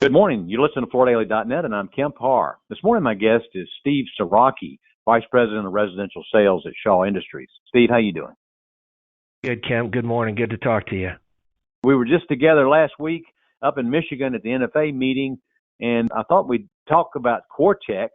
Good morning. You listen to FloorDaily.net, and I'm Kemp Harr. This morning, my guest is Steve Sieracki, Vice President of Residential Sales at Shaw Industries. Steve, how you doing? Good, Kemp. Good morning. Good to talk to you. We were just together last week up in Michigan at the NFA meeting, and I thought we'd talk about Coretec,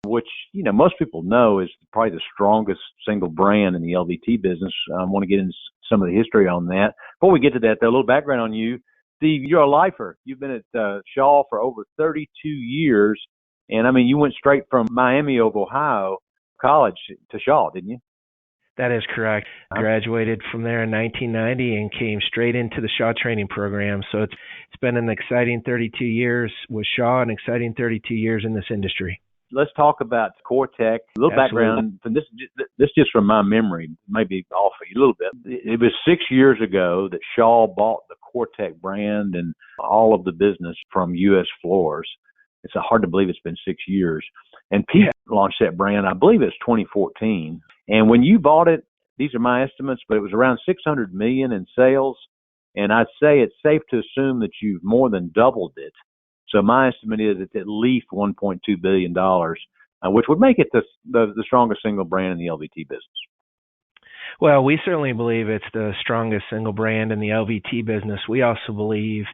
which, most people know is probably the strongest single brand in the LVT business. I want to get into some of the history on that. Before we get to that, though, a little background on you. Steve, you're a lifer. You've been at Shaw for over 32 years. And, you went straight from Miami of Ohio college to Shaw, didn't you? That is correct. I graduated from there in 1990 and came straight into the Shaw training program. So it's been an exciting 32 years with Shaw, an exciting 32 years in this industry. Let's talk about Coretec. A little background. This just from my memory, maybe off a little bit. It was 6 years ago that Shaw bought the Coretec brand and all of the business from U.S. Floors. It's hard to believe it's been 6 years. And Pete launched that brand, I believe it's 2014. And when you bought it, these are my estimates, but it was around $600 million in sales. And I'd say it's safe to assume that you've more than doubled it. So my estimate is it's at least $1.2 billion, which would make it the strongest single brand in the LVT business. Well, we certainly believe it's the strongest single brand in the LVT business. We also believe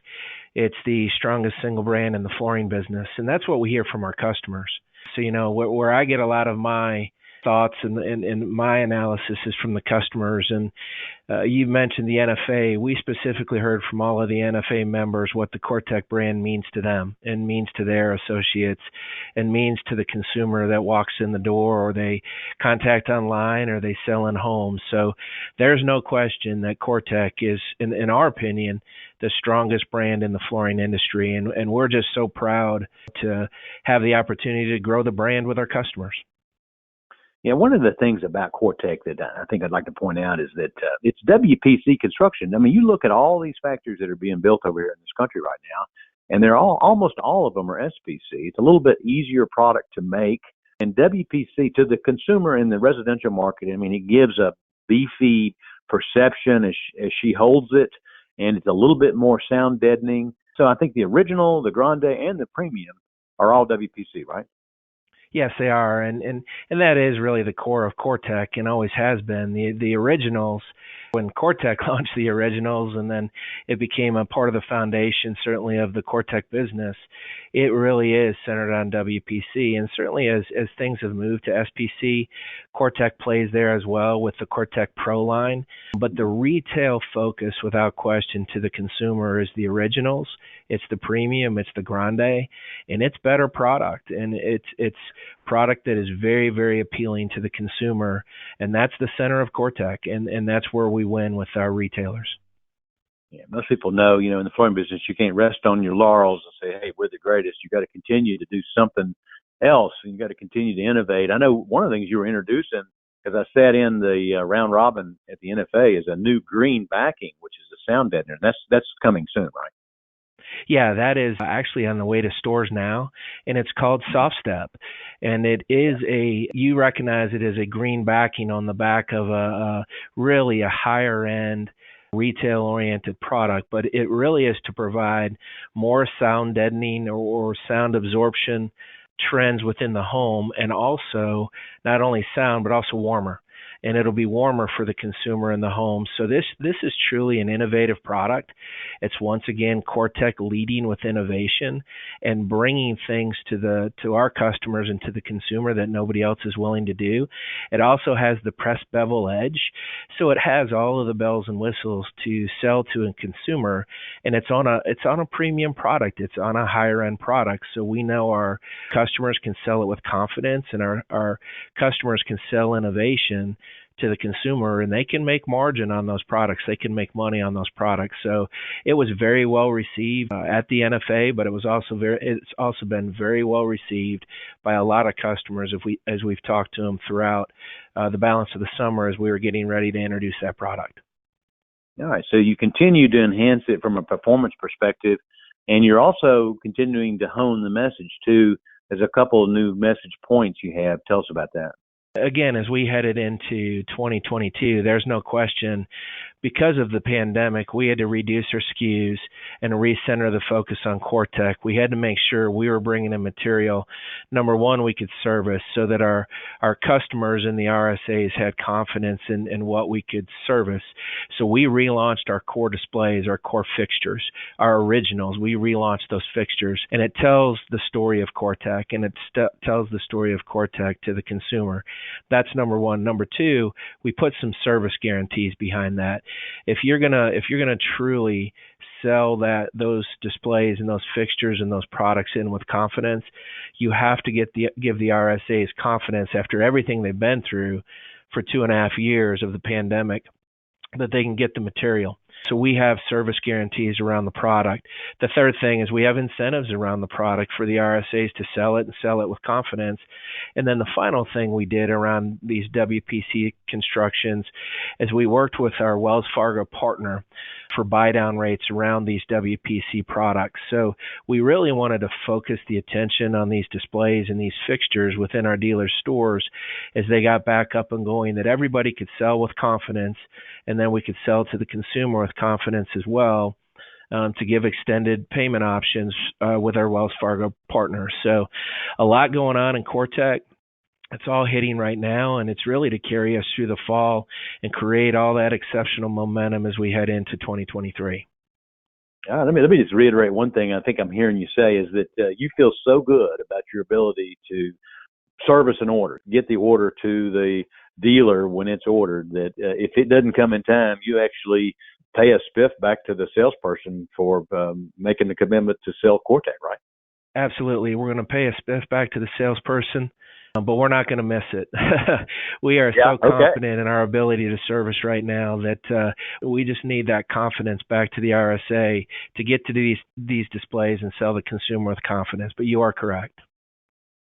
it's the strongest single brand in the flooring business, and that's what we hear from our customers. So, where I get a lot of my thoughts and my analysis is from the customers. And you mentioned the NFA. We specifically heard from all of the NFA members what the Coretec brand means to them and means to their associates and means to the consumer that walks in the door or they contact online or they sell in homes. So there's no question that Coretec is, in our opinion, the strongest brand in the flooring industry. And we're just so proud to have the opportunity to grow the brand with our customers. Yeah, one of the things about Coretec that I think I'd like to point out is that it's WPC construction. You look at all these factories that are being built over here in this country right now, and they're almost all of them are SPC. It's a little bit easier product to make. And WPC to the consumer in the residential market, it gives a beefy perception as she holds it, and it's a little bit more sound deadening. So I think the original, the Grande, and the Premium are all WPC, right? Yes, they are, and that is really the core of Coretec and always has been. The originals, when Coretec launched the originals and then it became a part of the foundation, certainly, of the Coretec business, it really is centered on WPC. And certainly as things have moved to SPC, Coretec plays there as well with the Coretec Pro line. But the retail focus, without question, to the consumer is the originals. It's the Premium, it's the Grande, and it's better product. And it's product that is very, very appealing to the consumer. And that's the center of Coretec, and that's where we win with our retailers. Yeah, most people know, in the flooring business, you can't rest on your laurels and say, hey, we're the greatest. You got to continue to do something else, and you got to continue to innovate. I know one of the things you were introducing, because I sat in the round robin at the NFA, is a new green backing, which is a sound deadener. That's coming soon, right? Yeah, that is actually on the way to stores now, and it's called softstep. And it is you recognize it as a green backing on the back of really a higher end retail-oriented product, but it really is to provide more sound deadening or sound absorption trends within the home, and also not only sound but also warmer. And it'll be warmer for the consumer in the home. So this is truly an innovative product. It's once again Coretec leading with innovation and bringing things to our customers and to the consumer that nobody else is willing to do. It also has the pressed bevel edge, so it has all of the bells and whistles to sell to a consumer. And it's on a premium product. It's on a higher end product. So we know our customers can sell it with confidence, and our customers can sell innovation to the consumer, and they can make margin on those products. They can make money on those products. So it was very well received at the NFA, but it's also been very well received by a lot of customers as we've talked to them throughout the balance of the summer as we were getting ready to introduce that product. All right. So you continue to enhance it from a performance perspective, and you're also continuing to hone the message too. There's a couple of new message points you have. Tell us about that. Again, as we headed into 2022, there's no question because of the pandemic, we had to reduce our SKUs and recenter the focus on Coretec. We had to make sure we were bringing in material, number one, we could service so that our customers and the RSAs had confidence in what we could service. So we relaunched our core displays, our core fixtures, our originals. We relaunched those fixtures, and it tells the story of Coretec, and it tells the story of Coretec to the consumer. That's number one. Number two, we put some service guarantees behind that. If you're gonna truly sell those displays and those fixtures and those products in with confidence, you have to give the RSAs confidence after everything they've been through for 2.5 years of the pandemic that they can get the material. So we have service guarantees around the product. The third thing is we have incentives around the product for the RSAs to sell it and sell it with confidence. And then the final thing we did around these WPC constructions is we worked with our Wells Fargo partner for buy-down rates around these WPC products. So we really wanted to focus the attention on these displays and these fixtures within our dealer stores as they got back up and going, that everybody could sell with confidence, and then we could sell to the consumer with confidence as well, to give extended payment options with our Wells Fargo partners. So a lot going on in Coretec. It's all hitting right now, and it's really to carry us through the fall and create all that exceptional momentum as we head into 2023. Let me just reiterate one thing I think I'm hearing you say is that you feel so good about your ability to service an order, get the order to the dealer when it's ordered, that if it doesn't come in time, you actually pay a spiff back to the salesperson for making the commitment to sell Coretec, right? Absolutely. We're going to pay a spiff back to the salesperson, but we're not going to miss it. We are so confident in our ability to service right now that we just need that confidence back to the RSA to get to these displays and sell the consumer with confidence. But you are correct.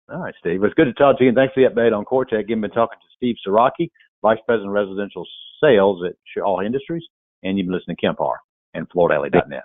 All right, Steve. It's good to talk to you, and thanks for the update on Coretec. You've been talking to Steve Sieracki, Vice President of Residential Sales at Shaw Industries, and you've been listening to Kemp Harr and FloorDaily.net.